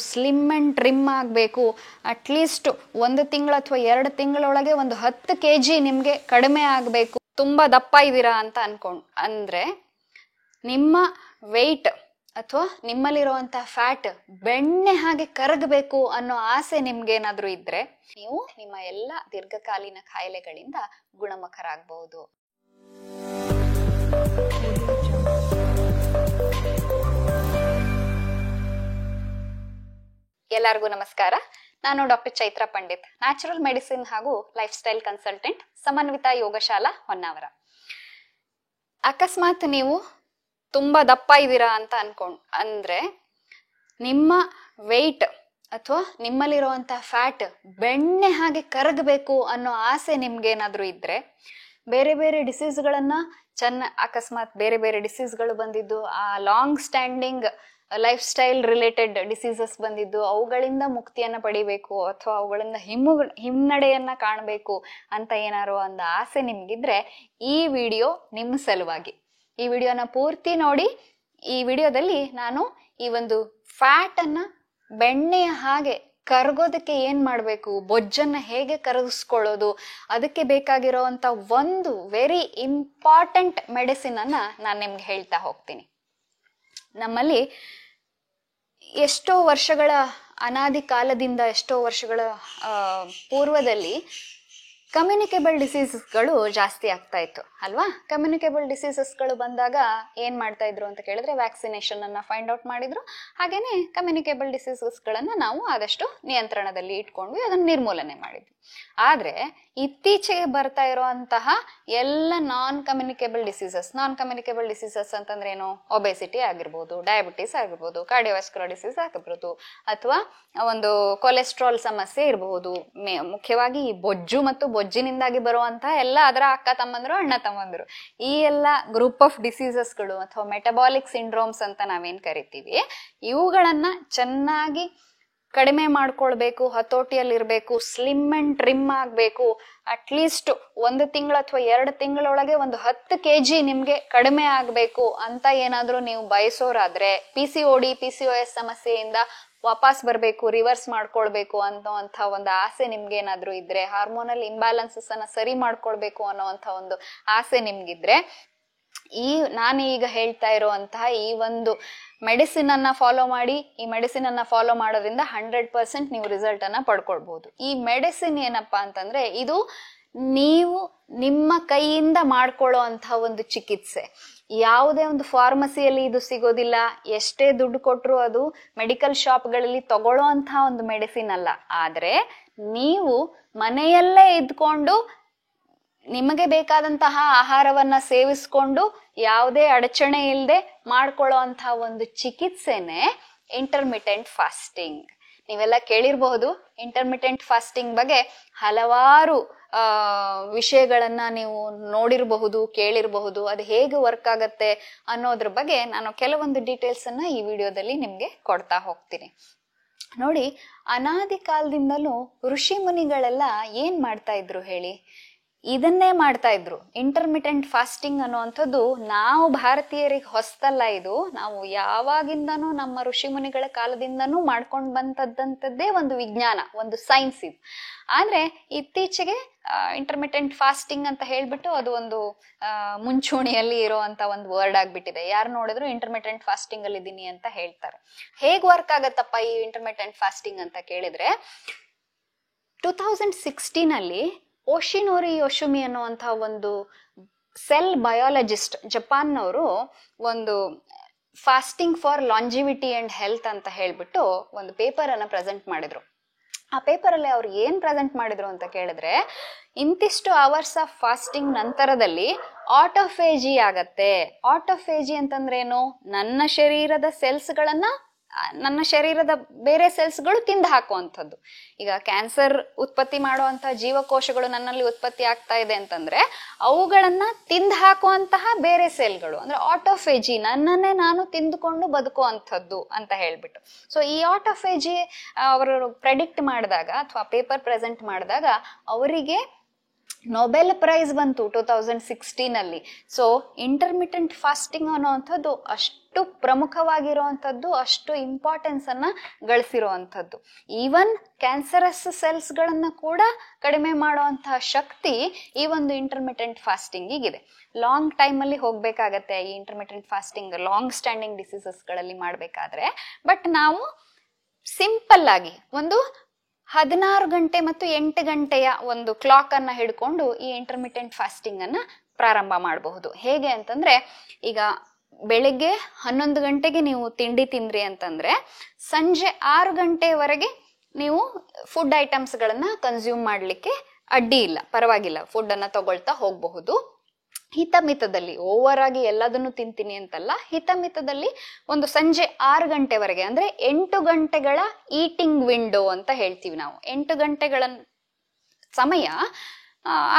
Slim and trim ಆಗಬೇಕು. At least 1 ತಿಂಗಳು ಅಥವಾ 2 ತಿಂಗಳೊಳಗೆ ಒಂದು 10 kg ನಿಮಗೆ ಕಡಿಮೆ ಆಗಬೇಕು. ತುಂಬ ದಪ್ಪ ಇದ್ದೀರಾ ಅಂತ ಅಂದ್ರೆ ನಿಮ್ಮ ವೆಯ್ಟ್ ಅಥವಾ ನಿಮ್ಮಲ್ಲಿರುವಂಥ ಫ್ಯಾಟ್ ಬೆಣ್ಣೆ ಹಾಗೆ ಕರಗಬೇಕು ಅನ್ನೋ ಆಸೆ ನಿಮ್ಗೇನಾದ್ರೂ ಇದ್ರೆ ನೀವು ನಿಮ್ಮ ಎಲ್ಲ ದೀರ್ಘಕಾಲೀನ ಕಾಯಿಲೆಗಳಿಂದ ಗುಣಮುಖರಾಗಬಹುದು. ಎಲ್ಲರಿಗೂ ನಮಸ್ಕಾರ. ನಾನು doctor Chaitra Pandit, natural medicine ಹಾಗೂ life style consultant, Samanvita Yogashala Honnavar. ಅಕಸ್ಮಾತ್ ನೀವು ತುಂಬಾ ದಪ್ಪ ಇದ್ದೀರಾ ಅಂತ ಅಂದ್ರೆ ನಿಮ್ಮ ವೆಯ್ಟ್ ಅಥವಾ ನಿಮ್ಮಲ್ಲಿರುವಂತ ಫ್ಯಾಟ್ ಬೆಣ್ಣೆ ಹಾಗೆ ಕರಗಬೇಕು ಅನ್ನೋ ಆಸೆ ನಿಮ್ಗೇನಾದ್ರೂ ಇದ್ರೆ ಬೇರೆ ಬೇರೆ ಡಿಸೀಸ್ಗಳನ್ನ ಅಕಸ್ಮಾತ್ ಬೇರೆ ಬೇರೆ ಡಿಸೀಸ್ಗಳು ಬಂದಿದ್ದು, ಆ long standing life style related diseases ಬಂದಿದ್ದು, ಅವುಗಳಿಂದ ಮುಕ್ತಿಯನ್ನ ಪಡಿಬೇಕು ಅಥವಾ ಅವುಗಳಿಂದ ಹಿನ್ನಡೆಯನ್ನ ಕಾಣಬೇಕು ಅಂತ ಏನಾರು ಒಂದು ಆಸೆ ನಿಮ್ಗಿದ್ರೆ ಈ ವಿಡಿಯೋ ನಿಮ್ಮ ಸಲುವಾಗಿ. ಈ ವಿಡಿಯೋನ ಪೂರ್ತಿ ನೋಡಿ. ಈ ವಿಡಿಯೋದಲ್ಲಿ ನಾನು ಈ ಒಂದು ಫ್ಯಾಟ್ ಅನ್ನ ಬೆಣ್ಣೆಯ ಹಾಗೆ ಕರಗೋದಕ್ಕೆ ಏನ್ ಮಾಡ್ಬೇಕು, ಬೊಜ್ಜನ್ನ ಹೇಗೆ ಕರಗಿಸ್ಕೊಳ್ಳೋದು, ಅದಕ್ಕೆ ಬೇಕಾಗಿರೋವಂಥ ಒಂದು ವೆರಿ ಇಂಪಾರ್ಟೆಂಟ್ ಮೆಡಿಸಿನ್ ಅನ್ನ ನಾನು ನಿಮ್ಗೆ ಹೇಳ್ತಾ ಹೋಗ್ತೀನಿ. ನಮ್ಮಲ್ಲಿ ಎಷ್ಟೋ ವರ್ಷಗಳ ಅನಾದಿ ಕಾಲದಿಂದ, ಎಷ್ಟೋ ವರ್ಷಗಳ ಪೂರ್ವದಲ್ಲಿ ಕಮ್ಯುನಿಕೇಬಲ್ ಡಿಸೀಸಸ್ಗಳು ಜಾಸ್ತಿ ಆಗ್ತಾ ಇತ್ತು ಅಲ್ವಾ? ಕಮ್ಯುನಿಕೇಬಲ್ ಡಿಸೀಸಸ್ಗಳು ಬಂದಾಗ ಏನ್ ಮಾಡ್ತಾ ಇದ್ರು ಅಂತ ಕೇಳಿದ್ರೆ ವ್ಯಾಕ್ಸಿನೇಷನ್ ಅನ್ನ ಫೈಂಡ್ ಔಟ್ ಮಾಡಿದ್ರು. ಹಾಗೇನೆ ಕಮ್ಯುನಿಕೇಬಲ್ ಡಿಸೀಸಸ್ಗಳನ್ನ ನಾವು ಆದಷ್ಟು ನಿಯಂತ್ರಣದಲ್ಲಿ ಇಟ್ಕೊಂಡ್ವಿ, ಅದನ್ನ ನಿರ್ಮೂಲನೆ ಮಾಡಿದ್ವಿ. ಆದ್ರೆ ಇತ್ತೀಚೆಗೆ ಬರ್ತಾ ಇರುವಂತಹ ಎಲ್ಲ ನಾನ್ ಕಮ್ಯುನಿಕೇಬಲ್ ಡಿಸೀಸಸ್ ಅಂತಂದ್ರೆ ಏನು? ಒಬೆಸಿಟಿ ಆಗಿರ್ಬೋದು, ಡಯಾಬಿಟಿಸ್ ಆಗಿರ್ಬೋದು, ಕಾರ್ಡಿಯೋವಾಸ್ಕ್ಯುಲರ್ ಡಿಸೀಸ್ ಆಗಿರ್ಬೋದು, ಅಥವಾ ಒಂದು ಕೊಲೆಸ್ಟ್ರಾಲ್ ಸಮಸ್ಯೆ ಇರಬಹುದು. ಮುಖ್ಯವಾಗಿ ಈ ಬೊಜ್ಜು ಮತ್ತು ಬೊಜ್ಜಿನಿಂದಾಗಿ ಬರುವಂತಹ ಎಲ್ಲ ಅದರ ಅಕ್ಕ ತಮ್ಮಂದ್ರು, ಅಣ್ಣ ತಮ್ಮಂದ್ರು, ಈ ಎಲ್ಲ ಗ್ರೂಪ್ ಆಫ್ ಡಿಸೀಸಸ್ಗಳು ಅಥವಾ ಮೆಟಬಾಲಿಕ್ ಸಿಂಡ್ರೋಮ್ಸ್ ಅಂತ ನಾವೇನ್ ಕರಿತೀವಿ, ಇವುಗಳನ್ನ ಚೆನ್ನಾಗಿ ಕಡಿಮೆ ಮಾಡ್ಕೊಳ್ಬೇಕು, ಹತೋಟಿಯಲ್ಲಿರ್ಬೇಕು, ಸ್ಲಿಮ್ ಅಂಡ್ ಟ್ರಿಮ್ ಆಗ್ಬೇಕು. ಅಟ್ಲೀಸ್ಟ್ 1 ತಿಂಗಳು ಅಥವಾ 2 ತಿಂಗಳೊಳಗೆ ಒಂದು 10 kg ನಿಮ್ಗೆ ಕಡಿಮೆ ಆಗ್ಬೇಕು ಅಂತ ಏನಾದ್ರೂ ನೀವು ಬಯಸೋರಾದ್ರೆ, PCOS ಸಮಸ್ಯೆಯಿಂದ ವಾಪಸ್ ಬರ್ಬೇಕು, ರಿವರ್ಸ್ ಮಾಡ್ಕೊಳ್ಬೇಕು ಅನ್ನೋಂಥ ಒಂದು ಆಸೆ ನಿಮ್ಗೇನಾದ್ರೂ ಇದ್ರೆ, ಹಾರ್ಮೋನಲ್ ಇಂಬ್ಯಾಲೆನ್ಸಸ್ ಅನ್ನ ಸರಿ ಮಾಡ್ಕೊಳ್ಬೇಕು ಅನ್ನೋಂಥ ಒಂದು ಆಸೆ ನಿಮ್ಗಿದ್ರೆ, ನಾನು ಈಗ ಹೇಳ್ತಾ ಇರುವಂತಹ ಈ ಒಂದು ಮೆಡಿಸಿನ್ ಅನ್ನ ಫಾಲೋ ಮಾಡಿ. ಈ ಮೆಡಿಸಿನ್ ಅನ್ನ ಫಾಲೋ ಮಾಡೋದ್ರಿಂದ 100% ನೀವು ರಿಸಲ್ಟ್ ಅನ್ನ ಪಡ್ಕೊಳ್ಬಹುದು. ಈ ಮೆಡಿಸಿನ್ ಏನಪ್ಪಾ ಅಂತಂದ್ರೆ ಇದು ನೀವು ನಿಮ್ಮ ಕೈಯಿಂದ ಮಾಡ್ಕೊಳ್ಳೋ ಅಂತ ಒಂದು ಚಿಕಿತ್ಸೆ. ಯಾವುದೇ ಒಂದು ಫಾರ್ಮಸಿಯಲ್ಲಿ ಇದು ಸಿಗೋದಿಲ್ಲ. ಎಷ್ಟೇ ದುಡ್ಡು ಕೊಟ್ರು ಅದು ಮೆಡಿಕಲ್ ಶಾಪ್ಗಳಲ್ಲಿ ತಗೊಳ್ಳೋ ಅಂತ ಒಂದು ಮೆಡಿಸಿನ್ ಅಲ್ಲ. ಆದ್ರೆ ನೀವು ಮನೆಯಲ್ಲೇ ಇದ್ಕೊಂಡು ನಿಮಗೆ ಬೇಕಾದಂತಹ ಆಹಾರವನ್ನ ಸೇವಿಸ್ಕೊಂಡು ಯಾವುದೇ ಅಡಚಣೆ ಇಲ್ಲದೆ ಮಾಡ್ಕೊಳ್ಳೋ ಅಂತ ಒಂದು ಚಿಕಿತ್ಸೆನೆ ಇಂಟರ್ಮಿಟೆಂಟ್ ಫಾಸ್ಟಿಂಗ್. ನೀವೆಲ್ಲ ಕೇಳಿರಬಹುದು ಇಂಟರ್ಮಿಟೆಂಟ್ ಫಾಸ್ಟಿಂಗ್ ಬಗ್ಗೆ ಹಲವಾರು ವಿಷಯಗಳನ್ನ ನೀವು ನೋಡಿರಬಹುದು, ಕೇಳಿರಬಹುದು. ಅದು ಹೇಗೆ ವರ್ಕ್ ಆಗತ್ತೆ ಅನ್ನೋದ್ರ ಬಗ್ಗೆ ನಾನು ಕೆಲವೊಂದು ಡೀಟೇಲ್ಸ್ ಅನ್ನ ಈ ವಿಡಿಯೋದಲ್ಲಿ ನಿಮ್ಗೆ ಕೊಡ್ತಾ ಹೋಗ್ತೀನಿ. ನೋಡಿ, ಅನಾದಿ ಕಾಲದಿಂದಲೂ ಋಷಿ ಮುನಿಗಳೆಲ್ಲ ಏನ್ ಮಾಡ್ತಾ ಇದ್ರು ಹೇಳಿ? ಇದನ್ನೇ ಮಾಡ್ತಾ ಇದ್ರು. ಇಂಟರ್ಮಿಟೆಂಟ್ ಫಾಸ್ಟಿಂಗ್ ಅನ್ನುವಂಥದ್ದು ನಾವು ಭಾರತೀಯರಿಗೆ ಹೊಸ್ತಲ್ಲ. ಇದು ನಾವು ಯಾವಾಗಿಂದನೂ ನಮ್ಮ ಋಷಿ ಮುನಿಗಳ ಕಾಲದಿಂದನೂ ಮಾಡ್ಕೊಂಡು ಬಂತದ್ದಂಥದ್ದೇ ಒಂದು ವಿಜ್ಞಾನ, ಒಂದು ಸೈನ್ಸ್ ಇದು. ಆದ್ರೆ ಇತ್ತೀಚೆಗೆ ಇಂಟರ್ಮಿಟೆಂಟ್ ಫಾಸ್ಟಿಂಗ್ ಅಂತ ಹೇಳ್ಬಿಟ್ಟು ಅದು ಒಂದು ಮುಂಚೂಣಿಯಲ್ಲಿ ಇರುವಂತ ಒಂದು ವರ್ಡ್ ಆಗ್ಬಿಟ್ಟಿದೆ. ಯಾರು ನೋಡಿದ್ರು ಇಂಟರ್ಮಿಟೆಂಟ್ ಫಾಸ್ಟಿಂಗ್ ಅಲ್ಲಿ ಇದೀನಿ ಅಂತ ಹೇಳ್ತಾರೆ. ಹೇಗ್ ವರ್ಕ್ ಆಗತ್ತಪ್ಪ ಈ ಇಂಟರ್ಮಿಟೆಂಟ್ ಫಾಸ್ಟಿಂಗ್ ಅಂತ ಕೇಳಿದ್ರೆ, 2016 ಅಲ್ಲಿ ಓಶಿನೋರಿ ಯೋಶಿಮಿ ಅನ್ನುವಂಥ ಒಂದು ಸೆಲ್ ಬಯಾಲಜಿಸ್ಟ್ ಜಪಾನ್ನವರು ಒಂದು fasting for longevity and health ಅಂತ ಹೇಳ್ಬಿಟ್ಟು ಒಂದು ಪೇಪರ್ ಅನ್ನ ಪ್ರೆಸೆಂಟ್ ಮಾಡಿದ್ರು. ಆ ಪೇಪರ್ ಅಲ್ಲಿ ಅವ್ರು ಏನ್ ಪ್ರೆಸೆಂಟ್ ಮಾಡಿದ್ರು ಅಂತ ಕೇಳಿದ್ರೆ, ಇಂತಿಷ್ಟು ಅವರ್ಸ್ ಆಫ್ ಫಾಸ್ಟಿಂಗ್ ನಂತರದಲ್ಲಿ ಆಟೋಫೇಜಿ ಆಗತ್ತೆ. ಆಟೋಫೇಜಿ ಅಂತಂದ್ರೆ ಏನು? ನನ್ನ ಶರೀರದ ಬೇರೆ ಸೆಲ್ಸ್ಗಳು ತಿಂದು ಹಾಕುವಂಥದ್ದು. ಈಗ ಕ್ಯಾನ್ಸರ್ ಉತ್ಪತ್ತಿ ಮಾಡುವಂತ ಜೀವಕೋಶಗಳು ನನ್ನಲ್ಲಿ ಉತ್ಪತ್ತಿ ಆಗ್ತಾ ಇದೆ ಅಂತಂದ್ರೆ ಅವುಗಳನ್ನ ತಿಂದು ಹಾಕುವಂತಹ ಬೇರೆ ಸೆಲ್ಗಳು ಅಂದ್ರೆ ಆಟೋಫೇಜಿ, ನನ್ನನ್ನೇ ನಾನು ತಿಂದುಕೊಂಡು ಬದುಕುವಂಥದ್ದು ಅಂತ ಹೇಳ್ಬಿಟ್ಟು. ಸೊ ಈ ಆಟೋಫೇಜಿ ಅವರು ಪ್ರೆಡಿಕ್ಟ್ ಮಾಡಿದಾಗ ಅಥವಾ ಪೇಪರ್ ಪ್ರೆಸೆಂಟ್ ಮಾಡಿದಾಗ ಅವರಿಗೆ ನೊಬೆಲ್ ಪ್ರೈಸ್ ಬಂತು 2016 ಅಲ್ಲಿ. ಸೊ ಇಂಟರ್ಮಿಟೆಂಟ್ ಫಾಸ್ಟಿಂಗ್ ಅನ್ನೋವಂಥದ್ದು ಅಷ್ಟು ಪ್ರಮುಖವಾಗಿರುವಂಥದ್ದು, ಅಷ್ಟು ಇಂಪಾರ್ಟೆನ್ಸ್ ಅನ್ನ ಗಳಿಸಿರುವಂಥದ್ದು. ಈವನ್ ಕ್ಯಾನ್ಸರಸ್ ಸೆಲ್ಸ್ ಗಳನ್ನ ಕೂಡ ಕಡಿಮೆ ಮಾಡುವಂತಹ ಶಕ್ತಿ ಈ ಒಂದು ಇಂಟರ್ಮಿಟೆಂಟ್ ಫಾಸ್ಟಿಂಗಿಗಿದೆ. ಲಾಂಗ್ ಟೈಮ್ ಅಲ್ಲಿ ಹೋಗ್ಬೇಕಾಗತ್ತೆ ಈ intermittent fasting long standing diseases ಗಳಲ್ಲಿ ಮಾಡ್ಬೇಕಾದ್ರೆ. ಬಟ್ ನಾವು ಸಿಂಪಲ್ ಆಗಿ ಒಂದು 16 ಗಂಟೆ ಮತ್ತು 8 ಗಂಟೆಯ ಒಂದು ಕ್ಲಾಕ್ ಅನ್ನ ಹಿಡ್ಕೊಂಡು ಈ ಇಂಟರ್ಮಿಟೆಂಟ್ ಫಾಸ್ಟಿಂಗ್ ಅನ್ನ ಪ್ರಾರಂಭ ಮಾಡಬಹುದು. ಹೇಗೆ ಅಂತಂದ್ರೆ, ಈಗ ಬೆಳಿಗ್ಗೆ 11 ಗಂಟೆಗೆ ನೀವು ತಿಂಡಿ ತಿಂದ್ರಿ ಅಂತಂದ್ರೆ ಸಂಜೆ 6 ಗಂಟೆವರೆಗೆ ನೀವು ಫುಡ್ ಐಟಮ್ಸ್ ಗಳನ್ನ ಕನ್ಸ್ಯೂಮ್ ಮಾಡ್ಲಿಕ್ಕೆ ಅಡ್ಡಿ ಇಲ್ಲ, ಪರವಾಗಿಲ್ಲ, ಫುಡ್ ಅನ್ನ ತಗೊಳ್ತಾ ಹೋಗಬಹುದು. ಹಿತಮಿತದಲ್ಲಿ, ಓವರ್ ಆಗಿ ಎಲ್ಲದನ್ನು ತಿಂತೀನಿ ಅಂತಲ್ಲ, ಹಿತಮಿತದಲ್ಲಿ ಒಂದು ಸಂಜೆ 6 ಗಂಟೆವರೆಗೆ, ಅಂದ್ರೆ 8 ಗಂಟೆಗಳ ಈಟಿಂಗ್ ವಿಂಡೋ ಅಂತ ಹೇಳ್ತೀವಿ ನಾವು. 8 ಗಂಟೆಗಳ ಸಮಯ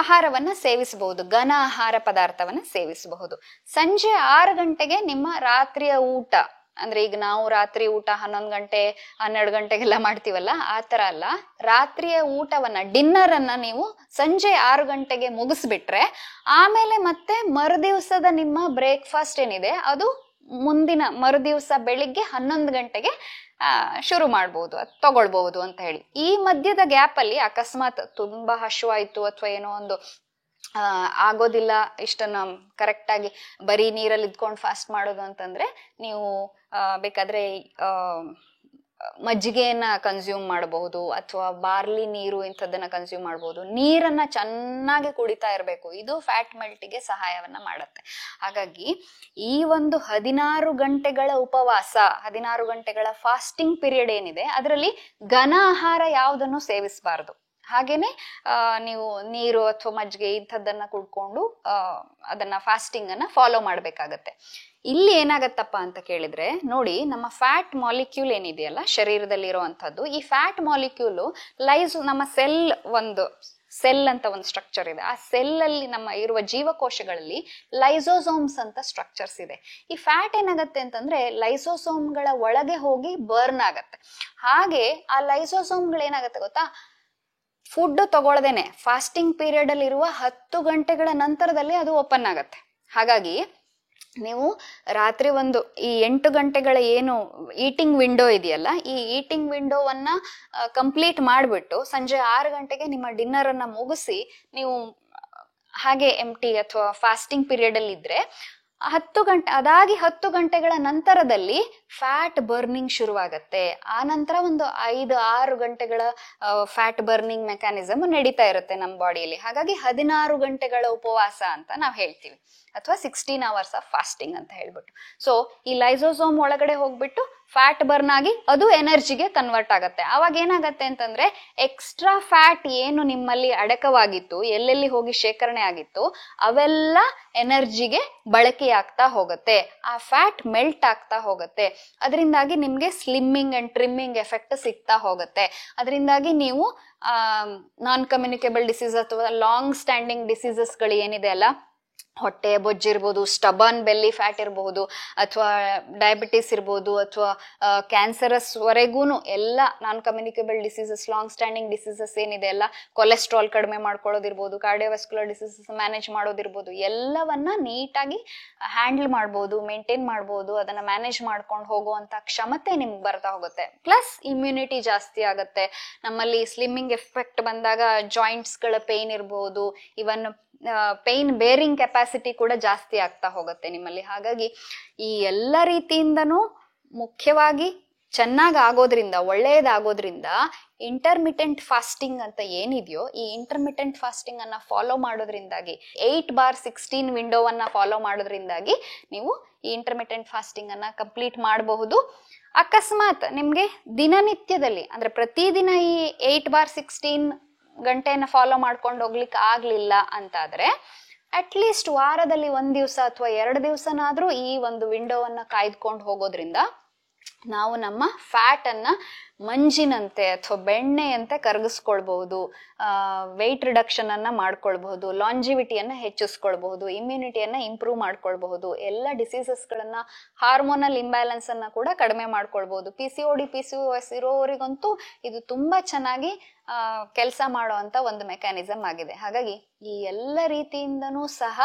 ಆಹಾರವನ್ನ ಸೇವಿಸಬಹುದು, ಘನ ಆಹಾರ ಪದಾರ್ಥವನ್ನ ಸೇವಿಸಬಹುದು. ಸಂಜೆ 6 ಗಂಟೆಗೆ ನಿಮ್ಮ ರಾತ್ರಿಯ ಊಟ, ಅಂದ್ರೆ ಈಗ ನಾವು ರಾತ್ರಿ ಊಟ 11 ಗಂಟೆ 12 ಗಂಟೆಗೆಲ್ಲ ಮಾಡ್ತೀವಲ್ಲ, ಆ ತರ ಅಲ್ಲ. ರಾತ್ರಿಯ ಊಟವನ್ನ, ಡಿನ್ನರ್ ಅನ್ನ ನೀವು ಸಂಜೆ 6 ಗಂಟೆಗೆ ಮುಗಿಸ್ಬಿಟ್ರೆ ಆಮೇಲೆ ಮತ್ತೆ ಮರುದಿವಸದ ನಿಮ್ಮ ಬ್ರೇಕ್ಫಾಸ್ಟ್ ಏನಿದೆ ಅದು ಮುಂದಿನ ಮರುದಿವಸ ಬೆಳಿಗ್ಗೆ 11 ಗಂಟೆಗೆ ಶುರು ಮಾಡ್ಬೋದು, ತಗೊಳ್ಬಹುದು ಅಂತ ಹೇಳಿ. ಈ ಮಧ್ಯದ ಗ್ಯಾಪ್ ಅಲ್ಲಿ ಅಕಸ್ಮಾತ್ ತುಂಬಾ ಹಶುವಾಯ್ತು ಅಥವಾ ಏನೋ ಒಂದು ಆಗೋದಿಲ್ಲ ಇಷ್ಟನ್ನ ಕರೆಕ್ಟ್ ಆಗಿ ಬರೀ ನೀರಲ್ಲಿ ಇದ್ಕೊಂಡು ಫಾಸ್ಟ್ ಮಾಡೋದು ಅಂತಂದ್ರೆ ನೀವು ಬೇಕಾದ್ರೆ ಮಜ್ಜಿಗೆಯನ್ನ ಕನ್ಸ್ಯೂಮ್ ಮಾಡಬಹುದು ಅಥವಾ ಬಾರ್ಲಿ ನೀರು ಇಂಥದ್ದನ್ನ ಕನ್ಸ್ಯೂಮ್ ಮಾಡಬಹುದು. ನೀರನ್ನ ಚೆನ್ನಾಗಿ ಕುಡಿತಾ ಇರಬೇಕು, ಇದು ಫ್ಯಾಟ್ ಮೆಲ್ಟಿಗೆ ಸಹಾಯವನ್ನ ಮಾಡುತ್ತೆ. ಹಾಗಾಗಿ ಈ ಒಂದು 16 ಗಂಟೆಗಳ ಉಪವಾಸ, 16 ಗಂಟೆಗಳ ಫಾಸ್ಟಿಂಗ್ ಪೀರಿಯಡ್ ಏನಿದೆ ಅದರಲ್ಲಿ ಘನ ಆಹಾರ ಯಾವುದನ್ನು ಸೇವಿಸಬಾರದು. ಹಾಗೇನೆ ನೀವು ನೀರು ಅಥವಾ ಮಜ್ಜಿಗೆ ಇಂಥದ್ದನ್ನ ಕುಡ್ಕೊಂಡು ಅದನ್ನ ಫಾಸ್ಟಿಂಗ್ ಅನ್ನ ಫಾಲೋ ಮಾಡ್ಬೇಕಾಗತ್ತೆ. ಇಲ್ಲಿ ಏನಾಗತ್ತಪ್ಪ ಅಂತ ಕೇಳಿದ್ರೆ, ನೋಡಿ, ನಮ್ಮ ಫ್ಯಾಟ್ ಮಾಲಿಕ್ಯೂಲ್ ಏನಿದೆಯಲ್ಲ ಶರೀರದಲ್ಲಿ ಇರುವಂತದ್ದು, ಈ ಫ್ಯಾಟ್ ಮಾಲಿಕ್ಯೂಲ್ ನಮ್ಮ ಒಂದು ಸೆಲ್ ಅಂತ ಒಂದು ಸ್ಟ್ರಕ್ಚರ್ ಇದೆ. ಆ ಸೆಲ್ ಅಲ್ಲಿ ನಮ್ಮ ಇರುವ ಜೀವಕೋಶಗಳಲ್ಲಿ ಲೈಸೋಸೋಮ್ಸ್ ಅಂತ ಸ್ಟ್ರಕ್ಚರ್ಸ್ ಇದೆ. ಈ ಫ್ಯಾಟ್ ಏನಾಗತ್ತೆ ಅಂತಂದ್ರೆ ಲೈಸೋಸೋಮ್ಗಳ ಒಳಗೆ ಹೋಗಿ ಬರ್ನ್ ಆಗತ್ತೆ. ಹಾಗೆ ಆ ಲೈಸೋಸೋಮ್ಗಳು ಏನಾಗತ್ತೆ ಗೊತ್ತಾ, ಫುಡ್ ತಗೊಳ್ಳದೇನೆ ಫಾಸ್ಟಿಂಗ್ ಪೀರಿಯಡ್ ಅಲ್ಲಿ ಇರುವ 10 ಗಂಟೆಗಳ ನಂತರದಲ್ಲಿ ಅದು ಓಪನ್ ಆಗತ್ತೆ. ಹಾಗಾಗಿ ನೀವು ರಾತ್ರಿ ಈ 8 ಗಂಟೆಗಳ ಏನು ಈಟಿಂಗ್ ವಿಂಡೋ ಇದೆಯಲ್ಲ, ಈ ಈಟಿಂಗ್ ವಿಂಡೋವನ್ನ ಕಂಪ್ಲೀಟ್ ಮಾಡಿಬಿಟ್ಟು ಸಂಜೆ 6 ಗಂಟೆಗೆ ನಿಮ್ಮ ಡಿನ್ನರ್ ಅನ್ನ ಮುಗಿಸಿ ನೀವು ಹಾಗೆ ಎಂಟಿ ಅಥವಾ ಫಾಸ್ಟಿಂಗ್ ಪೀರಿಯಡ್ ಅಲ್ಲಿ ಇದ್ರೆ 10 ಗಂಟೆಗಳ ನಂತರದಲ್ಲಿ ಫ್ಯಾಟ್ ಬರ್ನಿಂಗ್ ಶುರುವಾಗತ್ತೆ. ಆ ನಂತರ ಒಂದು 5-6 ಗಂಟೆಗಳ ಫ್ಯಾಟ್ ಬರ್ನಿಂಗ್ ಮೆಕ್ಯಾನಿಸಮ್ ನಡೀತಾ ಇರುತ್ತೆ ನಮ್ಮ ಬಾಡಿಯಲ್ಲಿ. ಹಾಗಾಗಿ 16 ಗಂಟೆಗಳ ಉಪವಾಸ ಅಂತ ನಾವು ಹೇಳ್ತೀವಿ, ಅಥವಾ 16 ಅವರ್ಸ್ ಆಫ್ ಫಾಸ್ಟಿಂಗ್ ಅಂತ ಹೇಳ್ಬಿಟ್ಟು. ಸೊ ಈ ಲೈಸೋಸೋಮ್ ಒಳಗಡೆ ಹೋಗ್ಬಿಟ್ಟು ಫ್ಯಾಟ್ ಬರ್ನ್ ಆಗಿ ಅದು ಎನರ್ಜಿಗೆ ಕನ್ವರ್ಟ್ ಆಗತ್ತೆ. ಅವಾಗ ಏನಾಗತ್ತೆ ಅಂತಂದ್ರೆ ಎಕ್ಸ್ಟ್ರಾ ಫ್ಯಾಟ್ ಏನು ನಿಮ್ಮಲ್ಲಿ ಅಡಕವಾಗಿತ್ತು, ಎಲ್ಲೆಲ್ಲಿ ಹೋಗಿ ಶೇಖರಣೆ ಆಗಿತ್ತು, ಅವೆಲ್ಲ ಎನರ್ಜಿಗೆ ಬಳಕೆ ಆಗ್ತಾ ಹೋಗುತ್ತೆ. ಆ ಫ್ಯಾಟ್ ಮೆಲ್ಟ್ ಆಗ್ತಾ ಹೋಗುತ್ತೆ. ಅದರಿಂದಾಗಿ ನಿಮ್ಗೆ ಸ್ಲಿಮ್ಮಿಂಗ್ ಅಂಡ್ ಟ್ರಿಮ್ಮಿಂಗ್ ಎಫೆಕ್ಟ್ ಸಿಗ್ತಾ ಹೋಗುತ್ತೆ. ಅದರಿಂದಾಗಿ ನೀವು ನಾನ್ ಕಮ್ಯುನಿಕೇಬಲ್ ಡಿಸೀಸ್ ಅಥವಾ ಲಾಂಗ್ ಸ್ಟ್ಯಾಂಡಿಂಗ್ ಡಿಸೀಸಸ್ ಗಳು ಏನಿದೆ ಅಲ್ಲ, ಹೊಟ್ಟೆ ಬೊಜ್ಜಿರ್ಬೋದು, ಸ್ಟಬನ್ ಬೆಲ್ಲಿ ಫ್ಯಾಟ್ ಇರಬಹುದು, ಅಥವಾ ಡಯಾಬಿಟಿಸ್ ಇರ್ಬೋದು, ಅಥವಾ ಕ್ಯಾನ್ಸರಸ್ ವರೆಗೂನು ಎಲ್ಲ ನಾನ್ communicable diseases, long standing diseases ಏನಿದೆ ಅಲ್ಲ, ಕೊಲೆಸ್ಟ್ರಾಲ್ ಕಡಿಮೆ ಮಾಡ್ಕೊಳ್ಳೋದಿರ್ಬೋದು, ಕಾರ್ಡಿಯೋವಾಸ್ಕ್ಯುಲರ್ ಡಿಸೀಸಸ್ ಮ್ಯಾನೇಜ್ ಮಾಡೋದಿರ್ಬೋದು, ಎಲ್ಲವನ್ನ ನೀಟಾಗಿ ಹ್ಯಾಂಡಲ್ ಮಾಡ್ಬೋದು, ಮೇಂಟೈನ್ ಮಾಡ್ಬೋದು. ಅದನ್ನ ಮ್ಯಾನೇಜ್ ಮಾಡ್ಕೊಂಡು ಹೋಗುವಂತ ಕ್ಷಮತೆ ನಿಮ್ಗೆ ಬರ್ತಾ ಹೋಗುತ್ತೆ. ಪ್ಲಸ್ ಇಮ್ಯುನಿಟಿ ಜಾಸ್ತಿ ಆಗುತ್ತೆ. ನಮ್ಮಲ್ಲಿ ಸ್ಲಿಮ್ಮಿಂಗ್ ಎಫೆಕ್ಟ್ ಬಂದಾಗ ಜಾಯಿಂಟ್ಸ್ ಗಳ ಪೇನ್ ಇರ್ಬೋದು, ಇವನ್ ಪೇನ್ ಬೇರಿಂಗ್ ಕೆಪಾಸಿಟಿ ಕೂಡ ಜಾಸ್ತಿ ಆಗ್ತಾ ಹೋಗುತ್ತೆ ನಿಮ್ಮಲ್ಲಿ. ಹಾಗಾಗಿ ಈ ಎಲ್ಲ ರೀತಿಯಿಂದನೂ ಮುಖ್ಯವಾಗಿ ಚೆನ್ನಾಗಿ ಆಗೋದ್ರಿಂದ, ಒಳ್ಳೆಯದಾಗೋದ್ರಿಂದ ಇಂಟರ್ಮಿಟೆಂಟ್ ಫಾಸ್ಟಿಂಗ್ ಅಂತ ಏನಿದೆಯೋ, ಈ ಇಂಟರ್ಮಿಟೆಂಟ್ ಫಾಸ್ಟಿಂಗ್ ಅನ್ನ ಫಾಲೋ ಮಾಡೋದ್ರಿಂದಾಗಿ 8/16 ವಿಂಡೋವನ್ನ ಫಾಲೋ ಮಾಡೋದ್ರಿಂದಾಗಿ ನೀವು ಈ ಇಂಟರ್ಮಿಟೆಂಟ್ ಫಾಸ್ಟಿಂಗ್ ಅನ್ನ ಕಂಪ್ಲೀಟ್ ಮಾಡಬಹುದು. ಅಕಸ್ಮಾತ್ ನಿಮ್ಗೆ ದಿನನಿತ್ಯದಲ್ಲಿ ಅಂದ್ರೆ ಪ್ರತಿದಿನ ಈ 8/16 ಗಂಟೆಯನ್ನ ಫಾಲೋ ಮಾಡ್ಕೊಂಡು ಹೋಗ್ಲಿಕ್ಕೆ ಆಗ್ಲಿಲ್ಲ ಅಂತಾದ್ರೆ ಅಟ್ಲೀಸ್ಟ್ ವಾರದಲ್ಲಿ 1 ದಿವಸ ಅಥವಾ 2 ದಿವಸನಾದ್ರೂ ಈ ಒಂದು ವಿಂಡೋವನ್ನ ಕಾಯ್ದುಕೊಂಡು ಹೋಗೋದ್ರಿಂದ ನಾವು ನಮ್ಮ ಫ್ಯಾಟ್ ಅನ್ನ ಮಂಜಿನಂತೆ ಅಥವಾ ಬೆಣ್ಣೆಯಂತೆ ಕರಗಿಸ್ಕೊಳ್ಬಹುದು, ವೆಯ್ಟ್ ರಿಡಕ್ಷನ್ ಅನ್ನ ಮಾಡ್ಕೊಳ್ಬಹುದು, ಲಾಂಜಿವಿಟಿಯನ್ನ ಹೆಚ್ಚಿಸ್ಕೊಳ್ಬಹುದು, ಇಮ್ಯುನಿಟಿಯನ್ನ ಇಂಪ್ರೂವ್ ಮಾಡ್ಕೊಳ್ಬಹುದು, ಎಲ್ಲ ಡಿಸೀಸಸ್ಗಳನ್ನ, ಹಾರ್ಮೋನಲ್ ಇಂಬ್ಯಾಲೆನ್ಸ್ ಅನ್ನ ಕೂಡ ಕಡಿಮೆ ಮಾಡ್ಕೊಳ್ಬಹುದು. PCOD PCOS ಇರೋವರಿಗಂತೂ ಇದು ತುಂಬಾ ಚೆನ್ನಾಗಿ ಕೆಲಸ ಮಾಡುವಂತ ಒಂದು ಮೆಕ್ಯಾನಿಸಮ್ ಆಗಿದೆ. ಹಾಗಾಗಿ ಈ ಎಲ್ಲ ರೀತಿಯಿಂದನೂ ಸಹ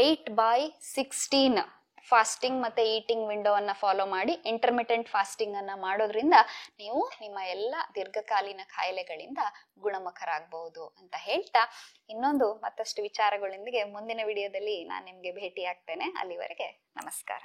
8/16 ಫಾಸ್ಟಿಂಗ್ ಮತ್ತೆ ಈಟಿಂಗ್ ವಿಂಡೋವನ್ನ ಫಾಲೋ ಮಾಡಿ ಇಂಟರ್ಮಿಟೆಂಟ್ ಫಾಸ್ಟಿಂಗ್ ಅನ್ನ ಮಾಡೋದ್ರಿಂದ ನೀವು ನಿಮ್ಮ ಎಲ್ಲ ದೀರ್ಘಕಾಲೀನ ಕಾಯಿಲೆಗಳಿಂದ ಗುಣಮುಖರಾಗಬಹುದು ಅಂತ ಹೇಳ್ತಾ, ಇನ್ನೊಂದು ಮತ್ತಷ್ಟು ವಿಚಾರಗಳೊಂದಿಗೆ ಮುಂದಿನ ವಿಡಿಯೋದಲ್ಲಿ ನಾನು ನಿಮ್ಗೆ ಭೇಟಿ ಆಗ್ತೇನೆ. ಅಲ್ಲಿವರೆಗೆ ನಮಸ್ಕಾರ.